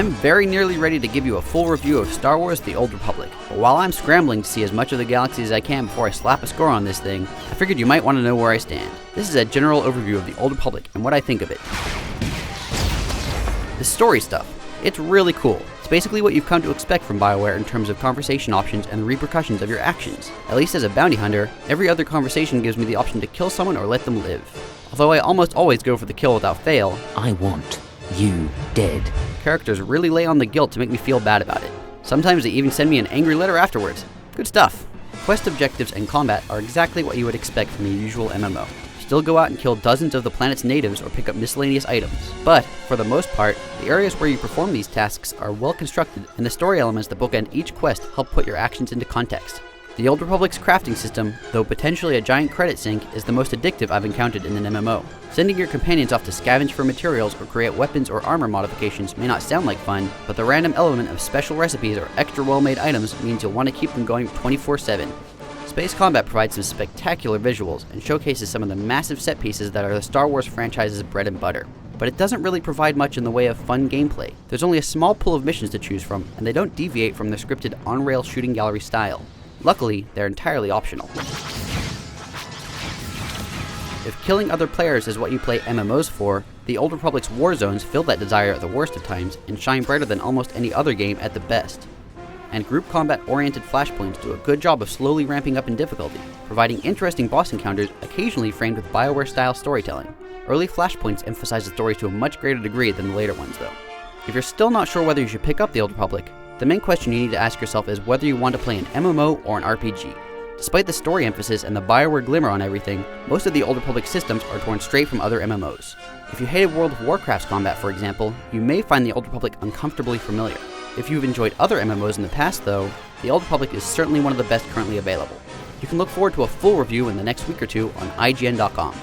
I'm very nearly ready to give you a full review of Star Wars The Old Republic, but while I'm scrambling to see as much of the galaxy as I can before I slap a score on this thing, I figured you might want to know where I stand. This is a general overview of The Old Republic and what I think of it. The story stuff. It's really cool. It's basically what you've come to expect from BioWare in terms of conversation options and the repercussions of your actions. At least as a bounty hunter, every other conversation gives me the option to kill someone or let them live. Although I almost always go for the kill without fail, I want you dead. Characters really lay on the guilt to make me feel bad about it. Sometimes they even send me an angry letter afterwards. Good stuff. Quest objectives and combat are exactly what you would expect from your usual MMO. Still go out and kill dozens of the planet's natives or pick up miscellaneous items. But, for the most part, the areas where you perform these tasks are well constructed, and the story elements that bookend each quest help put your actions into context. The Old Republic's crafting system, though potentially a giant credit sink, is the most addictive I've encountered in an MMO. Sending your companions off to scavenge for materials or create weapons or armor modifications may not sound like fun, but the random element of special recipes or extra well-made items means you'll want to keep them going 24/7. Space combat provides some spectacular visuals and showcases some of the massive set pieces that are the Star Wars franchise's bread and butter. But it doesn't really provide much in the way of fun gameplay. There's only a small pool of missions to choose from, and they don't deviate from the scripted on-rail shooting gallery style. Luckily, they're entirely optional. If killing other players is what you play MMOs for, the Old Republic's war zones fill that desire at the worst of times and shine brighter than almost any other game at the best. And group combat-oriented flashpoints do a good job of slowly ramping up in difficulty, providing interesting boss encounters occasionally framed with BioWare-style storytelling. Early flashpoints emphasize the story to a much greater degree than the later ones, though. If you're still not sure whether you should pick up the Old Republic, the main question you need to ask yourself is whether you want to play an MMO or an RPG. Despite the story emphasis and the BioWare glimmer on everything, most of the Old Republic systems are torn straight from other MMOs. If you hated World of Warcraft's combat, for example, you may find the Old Republic uncomfortably familiar. If you've enjoyed other MMOs in the past, though, the Old Republic is certainly one of the best currently available. You can look forward to a full review in the next week or two on IGN.com.